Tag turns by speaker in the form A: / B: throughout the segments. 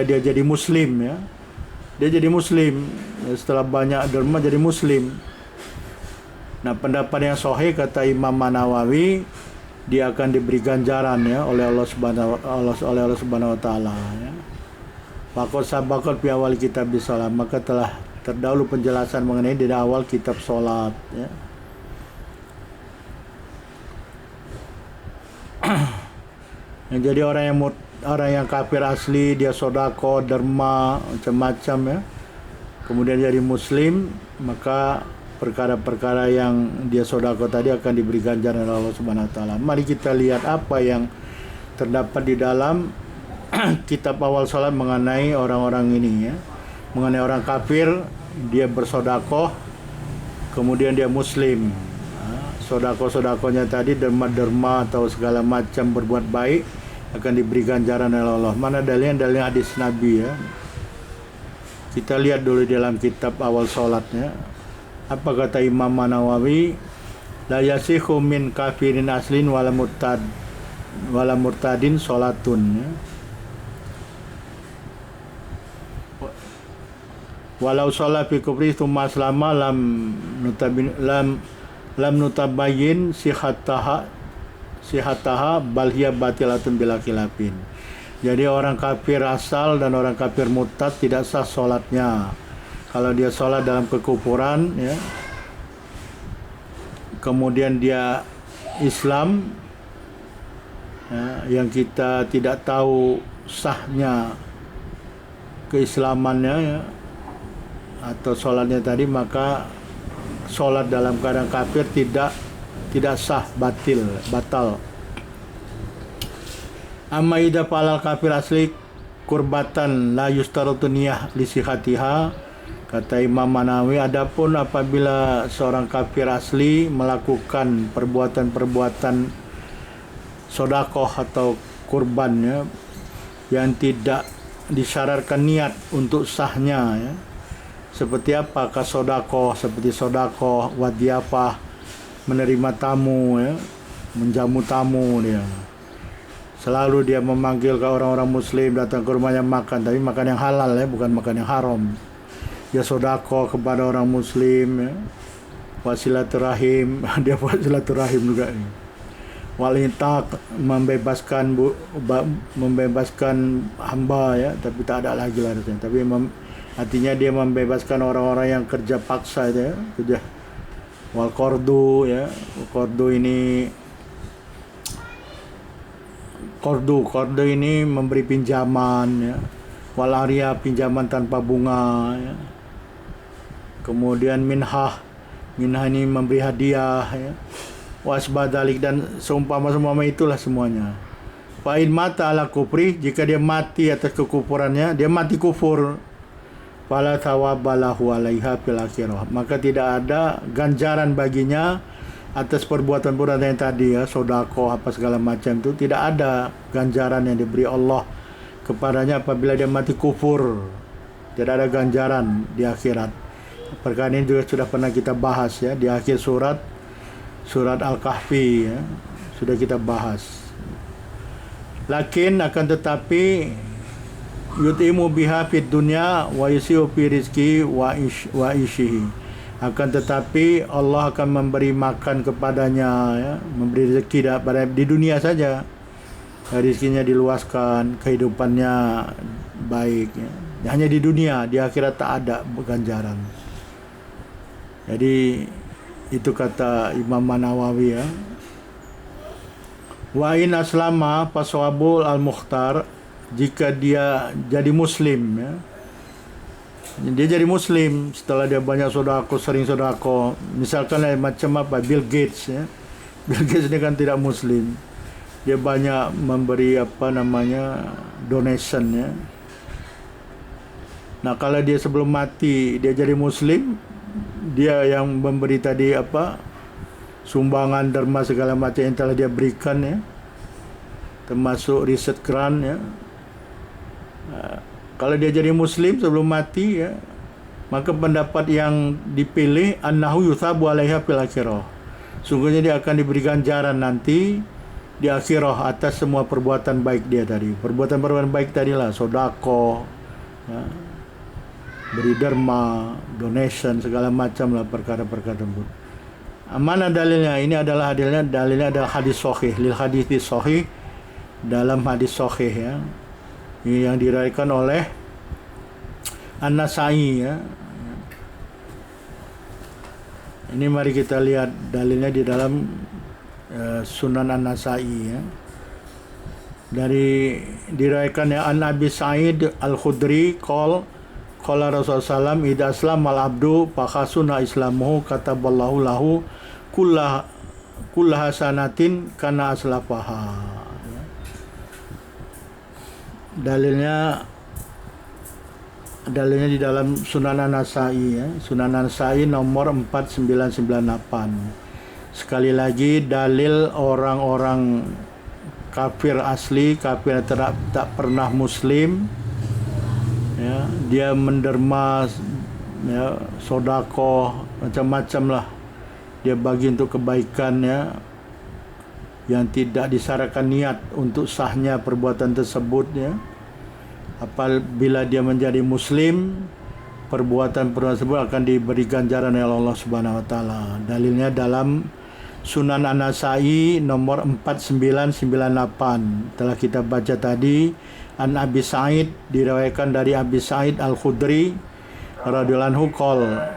A: dia jadi muslim ya. Dia jadi muslim setelah banyak derma jadi muslim. Nah, pendapat yang sahih kata Imam Nawawi, dia akan diberi ganjaran ya oleh Allah Subhanahu wa taala ya. Faqad sabaqat fi awal kitab shalah, maka telah terdahulu penjelasan mengenai di awal kitab salat ya. Jadi orang yang kafir asli, dia sodako, derma, macam-macam ya. Kemudian jadi muslim, maka perkara-perkara yang dia sodako tadi akan diberi ganjaran oleh Allah Subhanahu wa taala. Mari kita lihat apa yang terdapat di dalam kitab awal salat mengenai orang-orang ini ya. Mengenai orang kafir, dia bersodako, kemudian dia muslim. Sodako-sodakonya tadi, derma-derma atau segala macam berbuat baik, akan diberi ganjaran oleh Allah. Mana dalil hadis Nabi ya. Kita lihat dulu dalam kitab awal salatnya. Apa kata Imam Nawawi? La yasihu min kafirin aslin wala murtadin salatun ya. Walau sholat fi kufri tsumma aslama lam nutabayyin sihataha bal hiya batilatun bila khilafin. Jadi orang kafir asal dan orang kafir murtad tidak sah sholatnya. Kalau dia sholat dalam kekufuran ya, kemudian dia Islam ya, yang kita tidak tahu sahnya keislamannya ya, atau sholatnya tadi, maka sholat dalam keadaan kafir tidak sah, batal. Amma idza falal kafir asli kurbatan la yustarutu niyah li sihatiha, kata Imam Nawawi, adapun apabila seorang kafir asli melakukan perbuatan-perbuatan sodakoh atau kurban ya, yang tidak disyaratkan niat untuk sahnya ya. Seperti apa? Kasodakoh, seperti sodakoh, wadiyafah, menerima tamu ya, menjamu tamu dia. Selalu dia memanggil ke orang-orang muslim datang ke rumahnya makan, tapi makan yang halal ya, bukan makan yang haram. Dia sodakoh kepada orang muslim ya. Wasilaturahim, dia buat silaturahim juga ya. Walitaq, membebaskan hamba ya, tapi tak ada lagi lah rasanya. Tapi artinya dia membebaskan orang-orang yang kerja paksa itu ya, kerja wal qardu ya. Qardu ini memberi pinjaman ya. Wal aria, pinjaman tanpa bunga ya. Kemudian minhah ini memberi hadiah ya. Wasbadalik, dan seumpama itulah semuanya. Fa'in mata ala kufri, jika dia mati atas kekufurannya, dia mati kufur, fala thawabalahu alaiha fil akhirah, maka tidak ada ganjaran baginya atas perbuatan-perbuatan yang tadi ya, sedekah apa segala macam itu, tidak ada ganjaran yang diberi Allah kepadanya apabila dia mati kufur. Tidak ada ganjaran di akhirat. Perkara ini juga sudah pernah kita bahas ya di akhir surat Al-Kahfi ya, sudah kita bahas. Lakin akan tetapi yutimu biha fid dunya wa yusiu fi rizqi wa ishihi, akan tetapi Allah akan memberi makan kepadanya ya, memberi rezeki di dunia saja, rezekinya diluaskan, kehidupannya baik ya. Hanya di dunia, di akhirat tak ada ganjaran. Jadi itu kata Imam Nawawi ya. Wa in aslama faswabul al-mukhtar, jika dia jadi muslim ya. Dia jadi muslim setelah dia banyak sodako, sering sodako. Misalkan macam apa, Bill Gates ya. Bill Gates ini kan tidak muslim. Dia banyak memberi donation ya. Nah, kalau dia sebelum mati dia jadi muslim, dia yang memberi tadi sumbangan derma segala macam yang telah dia berikan ya, termasuk riset grant ya. Kalau dia jadi muslim sebelum mati ya, maka pendapat yang dipilih annahu yuthabu alaiha fil akhirah, sungguhnya dia akan diberi ganjaran nanti di akhirah atas semua perbuatan baik dia tadi. Perbuatan-perbuatan baik tadilah sodako, ya, beri derma, donation, segala macam lah perkara-perkara tersebut. Mana dalilnya? Ini adalah dalilnya adalah hadis sahih, lil hadis sahih, dalam hadis sahih ya. Ini yang diriwayatkan oleh An-Nasa'i ya. Ini mari kita lihat dalilnya di dalam Sunan An-Nasa'i ya. Dari diriwayatkan ya, An Abi Sa'id Al-Khudri qala Rasulullah SAW, idza aslama al-abdu fa khasuna islamuhu kataballahu lahu kullah hasanatin kana aslafaha. Dalilnya di dalam Sunan An-Nasa'i ya. Sunan An-Nasa'i nomor 4998. Sekali lagi, dalil orang-orang kafir asli, kafir yang tak pernah muslim ya, dia menderma ya, sodako, macam-macam lah dia bagi untuk kebaikan ya, yang tidak disyaratkan niat untuk sahnya perbuatan tersebut ya. Apabila dia menjadi muslim, perbuatan tersebut akan diberi ganjaran oleh Allah Subhanahu wa taala. Dalilnya dalam Sunan An-Nasa'i nomor 4998. Telah kita baca tadi. An Abi Sa'id, diriwayatkan dari Abi Sa'id Al-Khudri radhiyallahu anhu qala,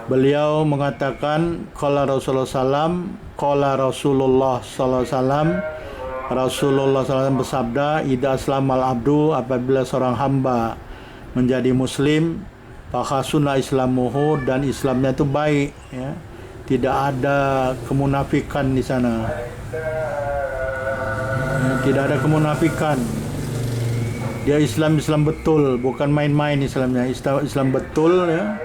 A: beliau mengatakan qala Rasulullah sallallahu alaihi wasallam, Rasulullah SAW bersabda, idza aslamal abdu, apabila seorang hamba menjadi muslim, fakhasuna islamuhu, dan Islamnya itu baik ya. Tidak ada kemunafikan di sana. Tidak ada kemunafikan. Dia Islam betul, bukan main-main Islamnya. Islam betul ya.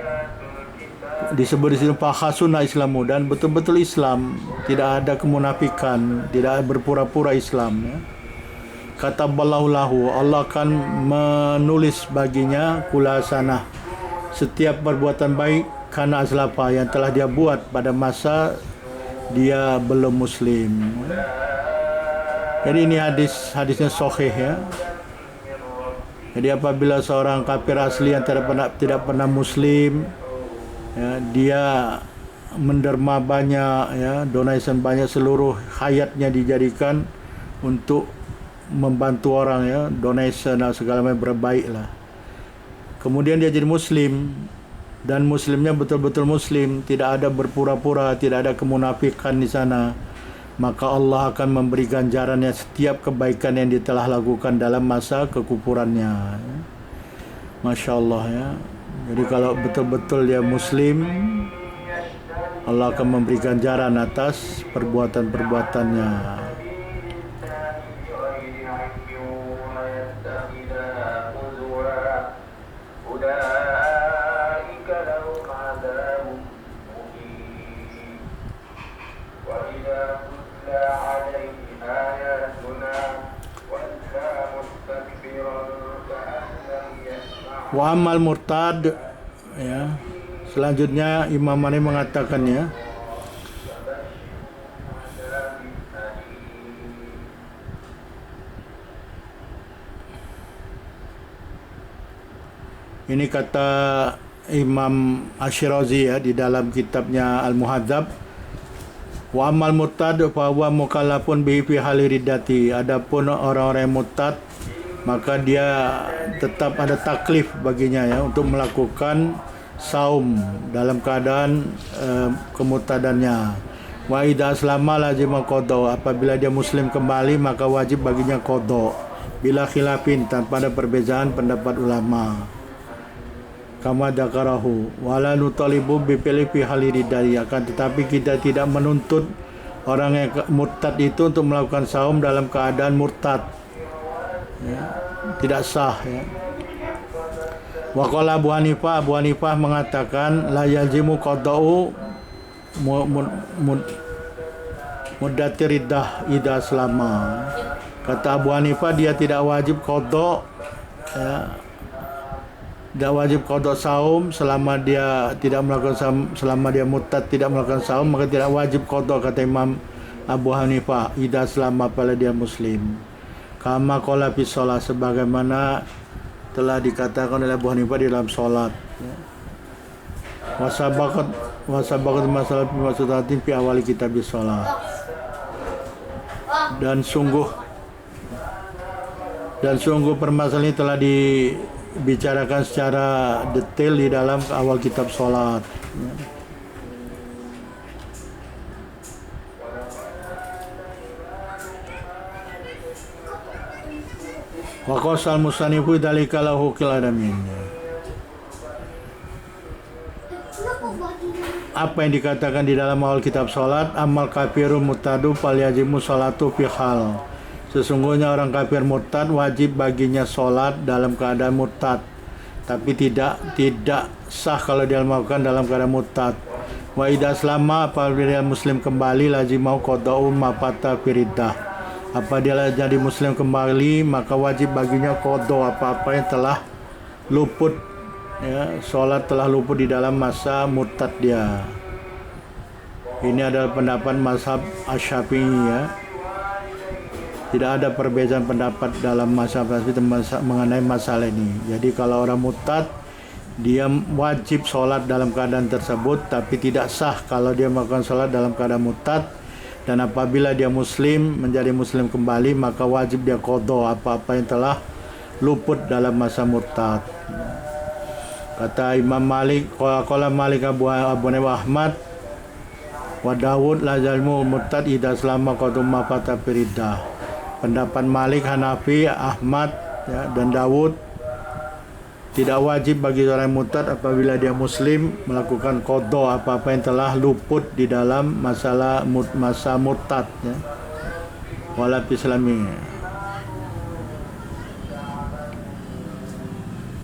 A: Disebut di sini fakhasuna islamu, dan betul-betul Islam, tidak ada kemunafikan, tidak berpura-pura Islam ya. Kataballahu lahu, Allah akan menulis baginya kulasanah, setiap perbuatan baik, karena azlafa, yang telah dia buat pada masa dia belum muslim. Jadi ini hadisnya sahih ya. Jadi apabila seorang kafir asli yang tidak pernah muslim ya, dia menderma banyak ya, donation banyak, seluruh hayatnya dijadikan untuk membantu orang ya, donation dan segala macam, berbaik lah. Kemudian dia jadi muslim, dan muslimnya betul-betul muslim, tidak ada berpura-pura, tidak ada kemunafikan di sana, maka Allah akan memberi ganjarannya setiap kebaikan yang dia telah lakukan dalam masa kekufurannya ya. Masya Allah ya. Jadi kalau betul-betul dia muslim, Allah akan memberi ganjaran atas perbuatan-perbuatannya. Wa amal murtad ya. Selanjutnya Imam Malik mengatakan ya, ini kata Imam Ash-Shirazi ya di dalam kitabnya Al-Muhadzab, wa amal murtad fa huwa mukallafun bihi fi hali riddati. Adapun orang-orang yang murtad, maka dia tetap ada taklif baginya ya untuk melakukan saum dalam keadaan kemurtadannya. Wa idza aslama lazima qada, apabila dia muslim kembali maka wajib baginya qada bila khilafin, tanpa ada perbezaan pendapat ulama. Kama dzakarahu wala nutalibu bi fi haliridai, akan tetapi kita tidak menuntut orang yang murtad itu untuk melakukan saum dalam keadaan murtad ya, tidak sah ya. Wa qala Abu Hanifah mengatakan la yajimu qada'u muddatir iddah idza selama. Kata Abu Hanifah, dia tidak wajib qada ya, tidak wajib qada saum selama dia tidak melakukan saum, selama dia murtad tidak melakukan saum, maka tidak wajib qada, kata Imam Abu Hanifah idza selama pada dia muslim. Kama qala fi shalah, sebagaimana telah dikatakan oleh Abu Hanifah di dalam salat. Wasabaqat masalah maksudati fi awal kitab shalah. Dan sungguh permasalahan ini telah dibicarakan secara detail di dalam awal kitab salat. Wa qasal musanifu dzalika lahu kiladamin. Apa yang dikatakan di dalam awal kitab salat, amal kafirun murtadu fal yajimu salatu fi hal. Sesungguhnya orang kafir murtad wajib baginya salat dalam keadaan murtad, tapi tidak sah kalau dia melakukan dalam keadaan murtad. Wa idza aslama, apabila muslim kembali lazimau qada'u ma fata firiddah. Apa dia jadi muslim kembali, maka wajib baginya qada apa-apa yang telah luput, ya, sholat telah luput di dalam masa murtad dia. Ini adalah pendapat mazhab Asy-Syafi'i, ya. Tidak ada perbedaan pendapat dalam mazhab mengenai masalah ini. Jadi kalau orang murtad, dia wajib sholat dalam keadaan tersebut, tapi tidak sah kalau dia melakukan sholat dalam keadaan murtad. Dan apabila dia muslim, menjadi muslim kembali, maka wajib dia qada apa-apa yang telah luput dalam masa murtad. Kata Imam Malik, qala Malik Abu Ahmad wa Dawud la zalmu murtad idza selama qaduma fata firiddah. Pendapat Malik, Hanafi, Ahmad, ya, dan Dawud, tidak wajib bagi orang murtad apabila dia muslim melakukan qada apa-apa yang telah luput di dalam masa murtad, ya. Wala fi islami.